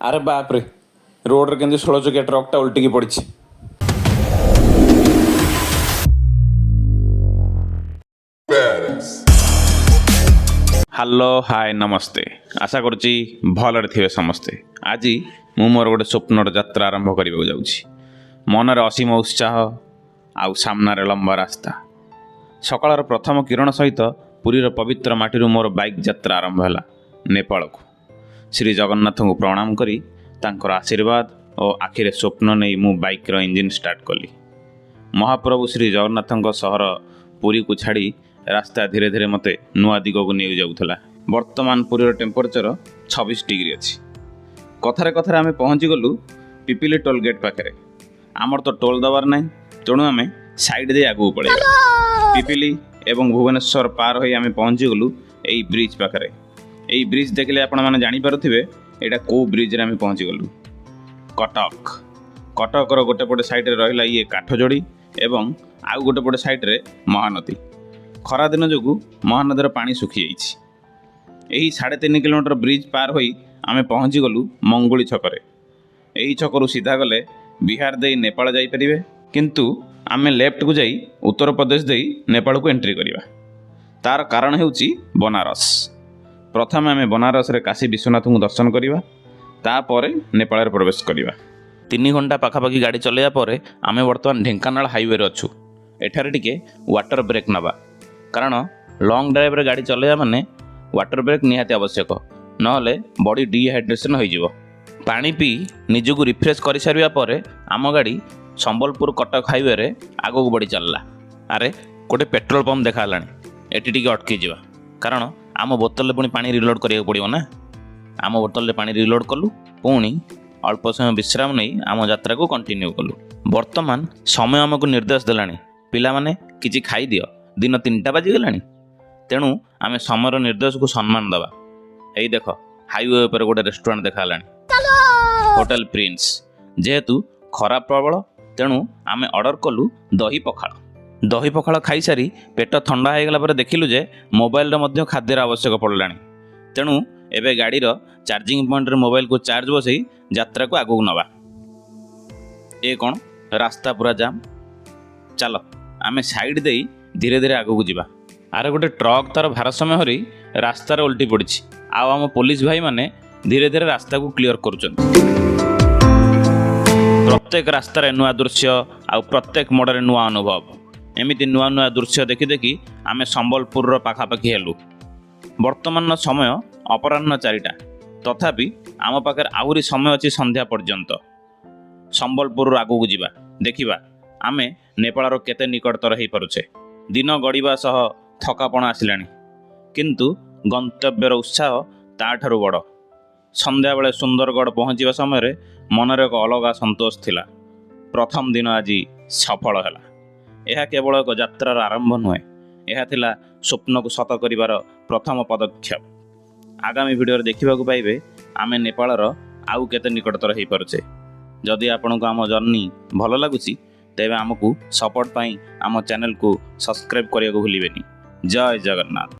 ଆରେ ବାପରେ ରୋଡ଼ରେ କେମିତି 16 ଚକିଆ ଟ୍ରକ୍ଟା ଓଲଟିକି ପଡ଼ିଛି। ହ୍ୟାଲୋ ହାଏ ନମସ୍ତେ, ଆଶା କରୁଛି ଭଲରେ ଥିବେ ସମସ୍ତେ। ଆଜି ମୁଁ ମୋର ଗୋଟେ ସ୍ୱପ୍ନର ଯାତ୍ରା ଆରମ୍ଭ କରିବାକୁ ଯାଉଛି। ମନରେ ଅସୀମ ଉତ୍ସାହ ଆଉ ସାମ୍ନାରେ ଲମ୍ବା ରାସ୍ତା। ସକାଳର ପ୍ରଥମ କିରଣ ସହିତ ପୁରୀର ପବିତ୍ର ମାଟିରୁ ମୋର ବାଇକ୍ ଯାତ୍ରା ଆରମ୍ଭ ହେଲା ନେପାଳକୁ। ଶ୍ରୀ ଜଗନ୍ନାଥଙ୍କୁ ପ୍ରଣାମ କରି ତାଙ୍କର ଆଶୀର୍ବାଦ ଓ ଆଖିରେ ସ୍ୱପ୍ନ ନେଇ ମୁଁ ବାଇକ୍ର ଇଞ୍ଜିନ୍ ଷ୍ଟାର୍ଟ କଲି। ମହାପ୍ରଭୁ ଶ୍ରୀ ଜଗନ୍ନାଥଙ୍କ ସହର ପୁରୀକୁ ଛାଡ଼ି ରାସ୍ତା ଧୀରେ ଧୀରେ ମୋତେ ନୂଆ ଦିଗକୁ ନେଇ ଯାଉଥିଲା। ବର୍ତ୍ତମାନ ପୁରୀର ଟେମ୍ପରେଚର 26 ଡିଗ୍ରୀ ଅଛି। କଥାରେ କଥାରେ ଆମେ ପହଞ୍ଚିଗଲୁ ପିପିଲି ଟୋଲ୍ ଗେଟ୍ ପାଖରେ। ଆମର ତ ଟୋଲ୍ ଦେବାର ନାହିଁ, ତେଣୁ ଆମେ ସାଇଡ଼୍ ଦେଇ ଆଗକୁ ପଳେଇବା। ପିପିଲି ଏବଂ ଭୁବନେଶ୍ୱର ପାର ହୋଇ ଆମେ ପହଞ୍ଚିଗଲୁ ଏଇ ବ୍ରିଜ୍ ପାଖରେ। ଏଇ ବ୍ରିଜ୍ ଦେଖିଲେ ଆପଣମାନେ ଜାଣିପାରୁଥିବେ ଏଇଟା କେଉଁ ବ୍ରିଜ୍ରେ ଆମେ ପହଞ୍ଚିଗଲୁ। କଟକର ଗୋଟେ ପଟେ ସାଇଡ଼୍ରେ ରହିଲା ଇଏ କାଠଯୋଡ଼ି ଏବଂ ଆଉ ଗୋଟେ ପଟେ ସାଇଡ଼୍ରେ ମହାନଦୀ। ଖରାଦିନ ଯୋଗୁଁ ମହାନଦୀର ପାଣି ଶୁଖିଯାଇଛି। ଏହି 3.5 କିଲୋମିଟର ବ୍ରିଜ୍ ପାର ହୋଇ ଆମେ ପହଞ୍ଚିଗଲୁ ମଙ୍ଗୁଳି ଛକରେ। ଏହି ଛକରୁ ସିଧା ଗଲେ ବିହାର ଦେଇ ନେପାଳ ଯାଇପାରିବେ, କିନ୍ତୁ ଆମେ ଲେଫ୍ଟକୁ ଯାଇ ଉତ୍ତରପ୍ରଦେଶ ଦେଇ ନେପାଳକୁ ଏଣ୍ଟ୍ରି କରିବା। ତା'ର କାରଣ ହେଉଛି ବନାରସ। ପ୍ରଥମେ ଆମେ ବନାରସରେ କାଶୀ ବିଶ୍ୱନାଥଙ୍କୁ ଦର୍ଶନ କରିବା, ତାପରେ ନେପାଳରେ ପ୍ରବେଶ କରିବା। 3 ଘଣ୍ଟା ପାଖାପାଖି ଗାଡ଼ି ଚଲାଇବା ପରେ ଆମେ ବର୍ତ୍ତମାନ ଢେଙ୍କାନାଳ ହାଇୱେରେ ଅଛୁ। ଏଠାରେ ଟିକେ ୱାଟର ବ୍ରେକ୍ ନେବା, କାରଣ ଲଙ୍ଗ୍ ଡ୍ରାଇଭ୍ରେ ଗାଡ଼ି ଚଲାଇବା ମାନେ ୱାଟର ବ୍ରେକ୍ ନିହାତି ଆବଶ୍ୟକ, ନହେଲେ ବଡି ଡିହାଇଡ୍ରେସନ୍ ହୋଇଯିବ। ପାଣି ପିଇ ନିଜକୁ ରିଫ୍ରେଶ୍ କରିସାରିବା ପରେ ଆମ ଗାଡ଼ି ସମ୍ବଲପୁର କଟକ ହାଇୱେରେ ଆଗକୁ ବଢ଼ି ଚାଲିଲା। ଆରେ ଗୋଟେ ପେଟ୍ରୋଲ ପମ୍ପ ଦେଖା ହେଲାଣି, ଏଠି ଟିକେ ଅଟକିଯିବା, କାରଣ ଆମ ବୋତଲରେ ପୁଣି ପାଣି ରିଲୋଡ଼ କରିବାକୁ ପଡ଼ିବ ନା। ଆମ ବୋତଲରେ ପାଣି ରିଲୋଡ଼ କଲୁ, ପୁଣି ଅଳ୍ପ ସମୟ ବିଶ୍ରାମ ନେଇ ଆମ ଯାତ୍ରାକୁ କଣ୍ଟିନ୍ୟୁ କଲୁ। ବର୍ତ୍ତମାନ ସମୟ ଆମକୁ ନିର୍ଦ୍ଦେଶ ଦେଲାଣି, ପିଲାମାନେ କିଛି ଖାଇଦିଅ, ଦିନ 3ଟା ବାଜିଗଲାଣି। ତେଣୁ ଆମେ ସମୟର ନିର୍ଦ୍ଦେଶକୁ ସମ୍ମାନ ଦେବା। ଏଇ ଦେଖ, ହାଇୱେ ଉପରେ ଗୋଟେ ରେଷ୍ଟୁରାଣ୍ଟ ଦେଖା ହେଲାଣି, ହୋଟେଲ ପ୍ରିନ୍ସ। ଯେହେତୁ ଖରା ପ୍ରବଳ, ତେଣୁ ଆମେ ଅର୍ଡ଼ର କଲୁ ଦହି ପଖାଳ। ଦହି ପଖାଳ ଖାଇସାରି ପେଟ ଥଣ୍ଡା ହୋଇଗଲା ପରେ ଦେଖିଲୁ ଯେ ମୋବାଇଲର ମଧ୍ୟ ଖାଦ୍ୟର ଆବଶ୍ୟକ ପଡ଼ିଲାଣି। ତେଣୁ ଏବେ ଗାଡ଼ିର ଚାର୍ଜିଂ ପଏଣ୍ଟରେ ମୋବାଇଲକୁ ଚାର୍ଜ ବସାଇ ଯାତ୍ରାକୁ ଆଗକୁ ନେବା। ଏ କ'ଣ ରାସ୍ତା ପୁରା ଜାମ୍। ଚାଲ ଆମେ ସାଇଡ଼୍ ଦେଇ ଧୀରେ ଧୀରେ ଆଗକୁ ଯିବା। ଆରେ ଗୋଟେ ଟ୍ରକ୍ ତା'ର ଭାରସାମ୍ୟ ହରାଇ ରାସ୍ତାରେ ଓଲଟି ପଡ଼ିଛି, ଆଉ ଆମ ପୋଲିସ ଭାଇମାନେ ଧୀରେ ଧୀରେ ରାସ୍ତାକୁ କ୍ଲିୟର କରୁଛନ୍ତି। ପ୍ରତ୍ୟେକ ରାସ୍ତାରେ ନୂଆ ଦୃଶ୍ୟ ଆଉ ପ୍ରତ୍ୟେକ ମୋଡ଼ରେ ନୂଆ ଅନୁଭବ। ଏମିତି ନୂଆ ନୂଆ ଦୃଶ୍ୟ ଦେଖି ଦେଖି ଆମେ ସମ୍ବଲପୁରର ପାଖାପାଖି ହେଲୁ। ବର୍ତ୍ତମାନର ସମୟ ଅପରାହ୍ନ 4ଟା, ତଥାପି ଆମ ପାଖରେ ଆହୁରି ସମୟ ଅଛି ସନ୍ଧ୍ୟା ପର୍ଯ୍ୟନ୍ତ। ସମ୍ବଲପୁରରୁ ଆଗକୁ ଯିବା, ଦେଖିବା ଆମେ ନେପାଳର କେତେ ନିକଟତର ହୋଇପାରୁଛେ। ଦିନ ଗଡ଼ିବା ସହ ଥକାପଣ ଆସିଲାଣି, କିନ୍ତୁ ଗନ୍ତବ୍ୟର ଉତ୍ସାହ ତା'ଠାରୁ ବଡ଼। ସନ୍ଧ୍ୟାବେଳେ ସୁନ୍ଦରଗଡ଼ ପହଞ୍ଚିବା ସମୟରେ ମନରେ ଏକ ଅଲଗା ସନ୍ତୋଷ ଥିଲା। ପ୍ରଥମ ଦିନ ଆଜି ସଫଳ ହେଲା। ଏହା କେବଳ ଏକ ଯାତ୍ରାର ଆରମ୍ଭ ନୁହେଁ, ଏହା ଥିଲା ସ୍ୱପ୍ନକୁ ସତ କରିବାର ପ୍ରଥମ ପଦକ୍ଷେପ। ଆଗାମୀ ଭିଡ଼ିଓରେ ଦେଖିବାକୁ ପାଇବେ ଆମେ ନେପାଳର ଆଉ କେତେ ନିକଟତର ହୋଇପାରୁଛେ। ଯଦି ଆପଣଙ୍କୁ ଆମ ଜର୍ଣ୍ଣି ଭଲ ଲାଗୁଛି, ତେବେ ଆମକୁ ସପୋର୍ଟ ପାଇଁ ଆମ ଚ୍ୟାନେଲକୁ ସବସ୍କ୍ରାଇବ୍ କରିବାକୁ ଭୁଲିବେନି। ଜୟ ଜଗନ୍ନାଥ।